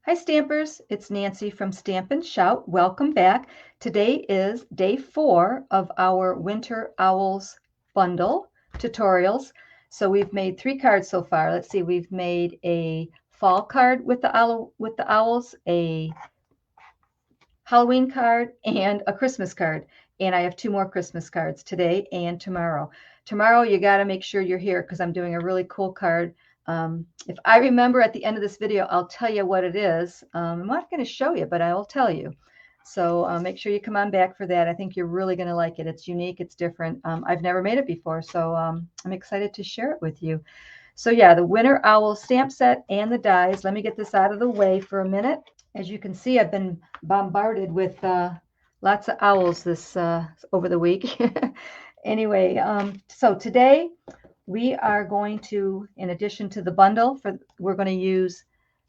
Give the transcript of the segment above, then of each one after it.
Hi Stampers, it's Nancy from Stampin' Shout. Welcome back. Today is day 4 of our Winter Owls bundle tutorials. So we've made 3 cards so far. Let's see, we've made a fall card with the owls, a Halloween card, and a Christmas card. And I have 2 more Christmas cards today and tomorrow. Tomorrow you got to make sure you're here because I'm doing a really cool card. If I remember at the end of this video, I'll tell you what it is. I'm not going to show you, but I will tell you. So make sure you come on back for that. I think you're really going to like it. It's unique. It's different. I've never made it before, so I'm excited to share it with you. So yeah, the Winter Owl stamp set and the dies. Let me get this out of the way for a minute. As you can see, I've been bombarded with lots of owls this over the week. Anyway, so today we are going to, in addition to the bundle, we're going to use,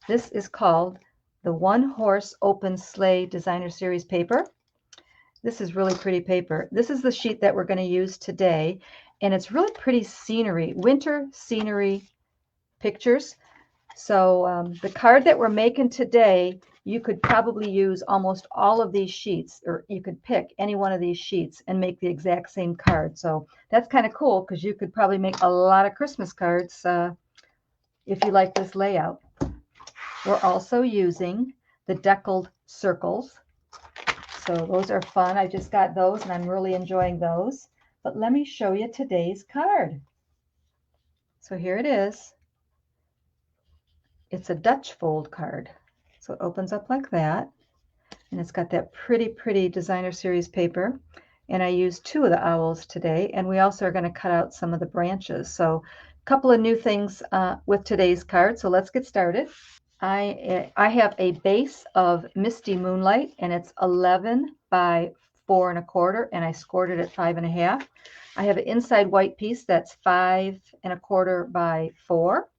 this is called the Horse Open Sleigh Designer Series paper. This is really pretty paper. This is the sheet that we're going to use today, and it's really pretty scenery, winter scenery pictures. So the card that we're making today, you could probably use almost all of these sheets, or you could pick any one of these sheets and make the exact same card. So that's kind of cool because you could probably make a lot of Christmas cards if you like this layout. We're also using the deckled circles. So those are fun. I just got those and I'm really enjoying those. But let me show you today's card. So here it is. It's a Dutch fold card. So it opens up like that. And it's got that pretty designer series paper. And I used 2 of the owls today. And we also are going to cut out some of the branches. So a couple of new things with today's card. So let's get started. I have a base of Misty Moonlight, and it's 11 by 4 1/4, and I scored it at 5 1/2. I have an inside white piece that's 5 1/4 by 4.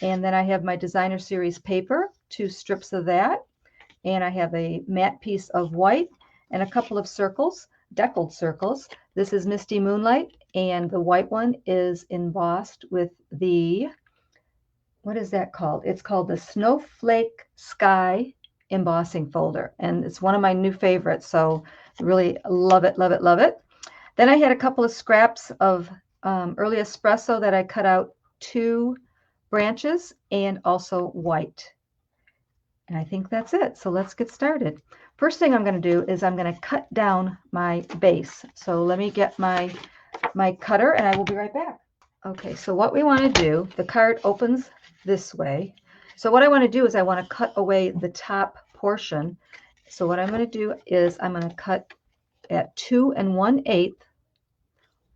And then I have my designer series paper, 2 strips of that. And I have a matte piece of white and a couple of circles, deckled circles. This is Misty Moonlight, and the white one is embossed with the, what is that called? It's called the Snowflake Sky embossing folder, and it's one of my new favorites, so really love it, love it, love it. Then I had a couple of scraps of early espresso that I cut out 2 branches and also white. And I think that's it. So let's get started. First thing I'm going to do is I'm going to cut down my base. So let me get my cutter and I will be right back. Okay, so what we want to do, the card opens this way. So what I want to do is I want to cut away the top portion. So what I'm going to do is I'm going to cut at 2 1/8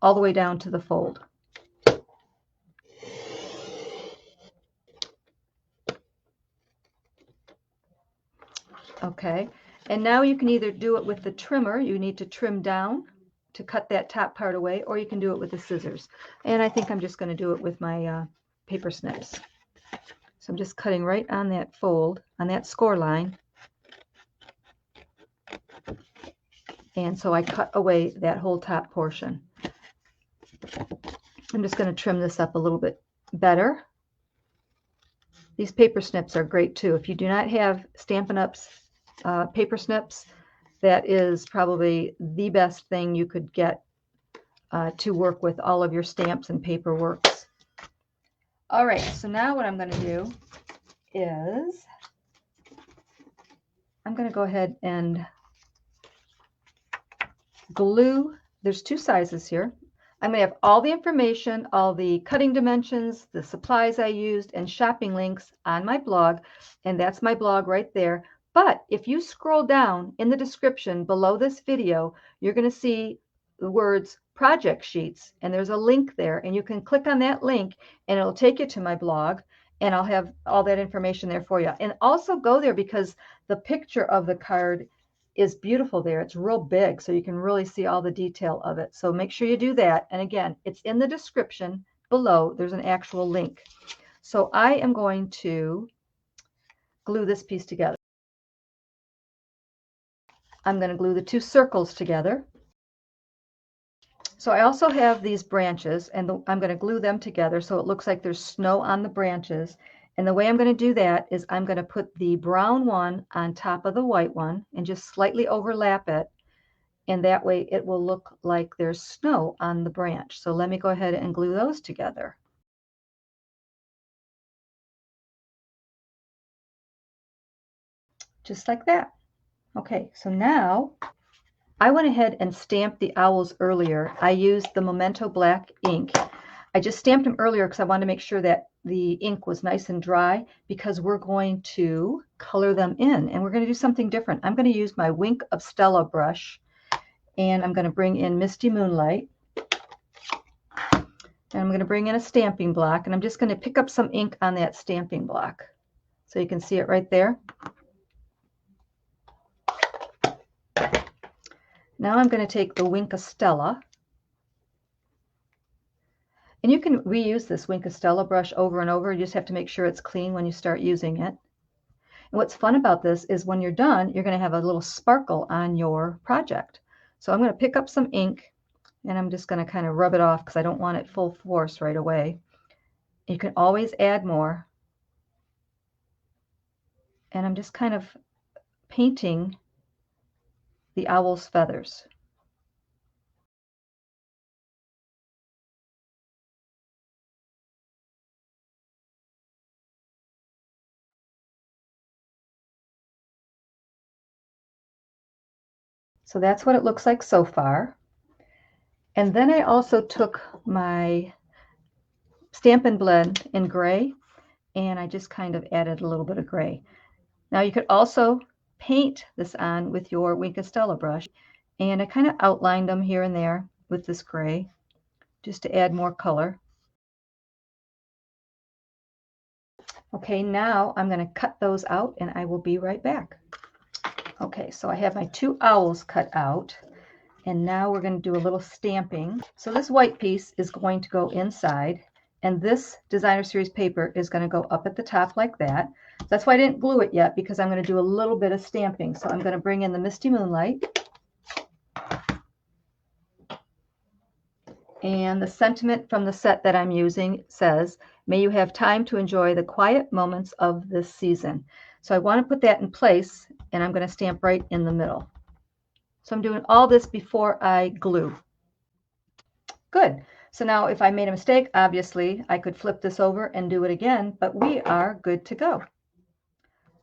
all the way down to the fold. Okay, and now you can either do it with the trimmer. You need to trim down to cut that top part away, or you can do it with the scissors. And I think I'm just going to do it with my paper snips. So I'm just cutting right on that fold, on that score line. And so I cut away that whole top portion. I'm just going to trim this up a little bit better. These paper snips are great too. If you do not have Stampin' Up's paper snips, that is probably the best thing you could get to work with all of your stamps and paper works. All right, so now what I'm going to do is I'm going to go ahead and glue. There's 2 sizes here. I'm going to have all the information, all the cutting dimensions, the supplies I used, and shopping links on my blog, and that's my blog right there. But if you scroll down in the description below this video, you're going to see the words project sheets, and there's a link there, and you can click on that link and it'll take you to my blog, and I'll have all that information there for you. And also go there because the picture of the card is beautiful there. It's real big, so you can really see all the detail of it. So make sure you do that. And again, it's in the description below. There's an actual link. So I am going to glue this piece together. I'm going to glue the 2 circles together. So I also have these branches, and I'm going to glue them together so it looks like there's snow on the branches. And the way I'm going to do that is I'm going to put the brown one on top of the white one and just slightly overlap it. And that way it will look like there's snow on the branch. So let me go ahead and glue those together. Just like that. Okay, so now I went ahead and stamped the owls earlier. I used the Memento Black ink. I just stamped them earlier because I wanted to make sure that the ink was nice and dry, because we're going to color them in and we're going to do something different. I'm going to use my Wink of Stella brush and I'm going to bring in Misty Moonlight. And I'm going to bring in a stamping block and I'm just going to pick up some ink on that stamping block. So you can see it right there. Now I'm going to take the Wink of Stella. And you can reuse this Wink of Stella brush over and over. You just have to make sure it's clean when you start using it. And what's fun about this is when you're done, you're going to have a little sparkle on your project. So I'm going to pick up some ink and I'm just going to kind of rub it off because I don't want it full force right away. You can always add more. And I'm just kind of painting the owl's feathers. So that's what it looks like so far. And then I also took my Stampin' Blend in gray and I just kind of added a little bit of gray. Now you could also paint this on with your Wink of Stella brush, and I kind of outlined them here and there with this gray just to add more color. Okay, now I'm going to cut those out and I will be right back. Okay, so I have my two owls cut out and now we're going to do a little stamping. So this white piece is going to go inside and this designer series paper is going to go up at the top like that. That's why I didn't glue it yet, because I'm going to do a little bit of stamping. So I'm going to bring in the Misty Moonlight. And the sentiment from the set that I'm using says, "May you have time to enjoy the quiet moments of this season." So I want to put that in place and I'm going to stamp right in the middle. So I'm doing all this before I glue. Good. So now if I made a mistake, obviously I could flip this over and do it again, but we are good to go.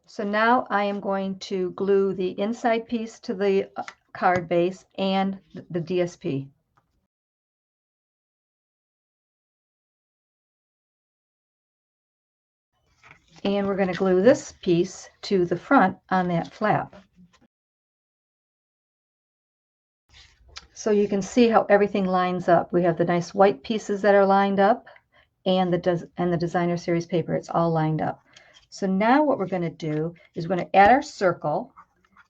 So now I am going to glue the inside piece to the card base and the DSP. And we're going to glue this piece to the front on that flap. So you can see how everything lines up. We have the nice white pieces that are lined up and the designer series paper. It's all lined up. So now what we're going to do is we're going to add our circle,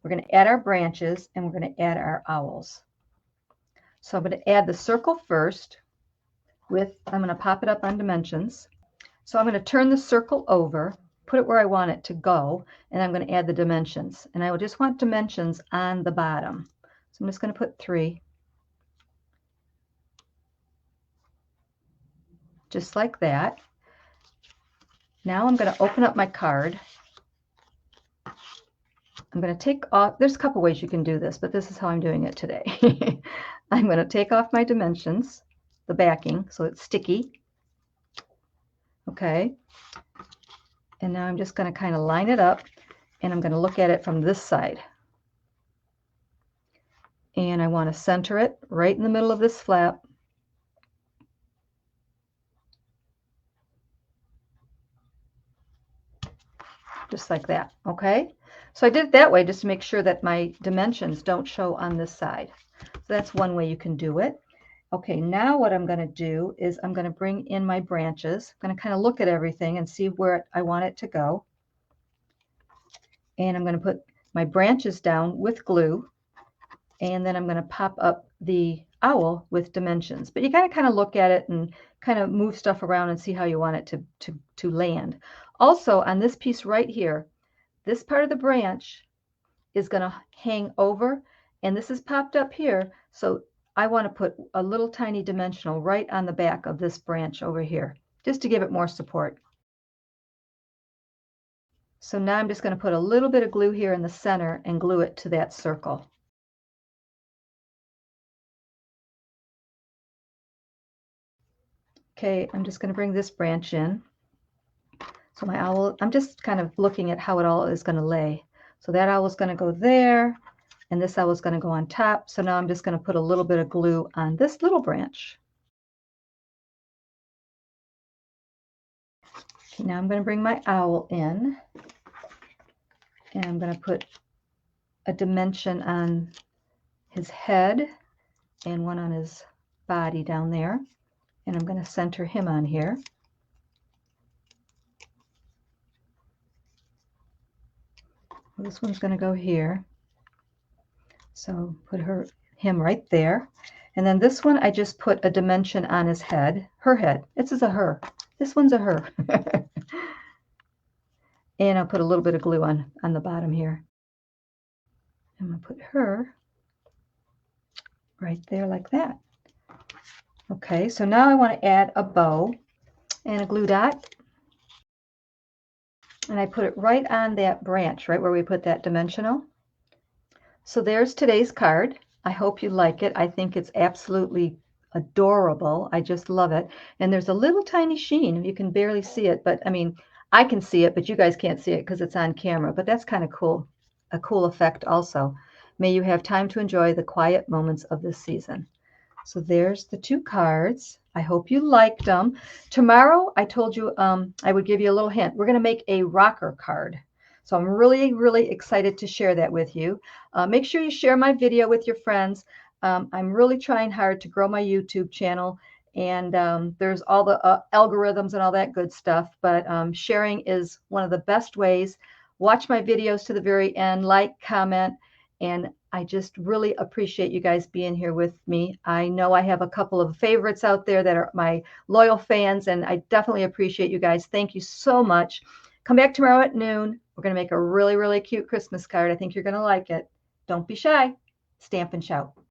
we're going to add our branches, and we're going to add our owls. So I'm going to add the circle first I'm going to pop it up on dimensions. So I'm going to turn the circle over, put it where I want it to go, and I'm going to add the dimensions. And I will just want dimensions on the bottom. So I'm just going to put 3. Just like that. Now I'm going to open up my card. I'm going to take off, there's a couple ways you can do this, but this is how I'm doing it today. I'm going to take off my dimensions, the backing, so it's sticky. Okay. And now I'm just going to kind of line it up and I'm going to look at it from this side. And I want to center it right in the middle of this flap. Just like that. Okay. So I did it that way just to make sure that my dimensions don't show on this side. So that's one way you can do it. Okay, now what I'm going to do is I'm going to bring in my branches. I'm going to kind of look at everything and see where I want it to go. And I'm going to put my branches down with glue. And then I'm going to pop up the owl with dimensions. But you got to kind of look at it and kind of move stuff around and see how you want it to land. Also, on this piece right here, this part of the branch is going to hang over, and this is popped up here. So I want to put a little tiny dimensional right on the back of this branch over here, just to give it more support. So now I'm just going to put a little bit of glue here in the center and glue it to that circle. Okay, I'm just going to bring this branch in. So my owl, I'm just kind of looking at how it all is going to lay. So that owl is going to go there, and this owl is going to go on top. So now I'm just going to put a little bit of glue on this little branch. Okay, now I'm going to bring my owl in, and I'm going to put a dimension on his head and one on his body down there. And I'm going to center him on here. This one's going to go here. So put him right there. And then this one, I just put a dimension on his head, her head. This is a her. This one's a her. And I'll put a little bit of glue on the bottom here. I'm going to put her right there like that. Okay, so now I want to add a bow and a glue dot. And I put it right on that branch, right where we put that dimensional. So there's today's card. I hope you like it. I think it's absolutely adorable. I just love it. And there's a little tiny sheen. You can barely see it, but I mean, I can see it, but you guys can't see it because it's on camera. But that's kind of cool. A cool effect also. May you have time to enjoy the quiet moments of this season. So there's the two cards. I hope you liked them. Tomorrow, I told you I would give you a little hint. We're going to make a rocker card. So I'm really, really excited to share that with you. Make sure you share my video with your friends. I'm really trying hard to grow my YouTube channel. And there's all the algorithms and all that good stuff. But sharing is one of the best ways. Watch my videos to the very end. Like, comment, and I just really appreciate you guys being here with me. I know I have a couple of favorites out there that are my loyal fans, and I definitely appreciate you guys. Thank you so much. Come back tomorrow at noon. We're going to make a really, really cute Christmas card. I think you're going to like it. Don't be shy. Stamp and shout.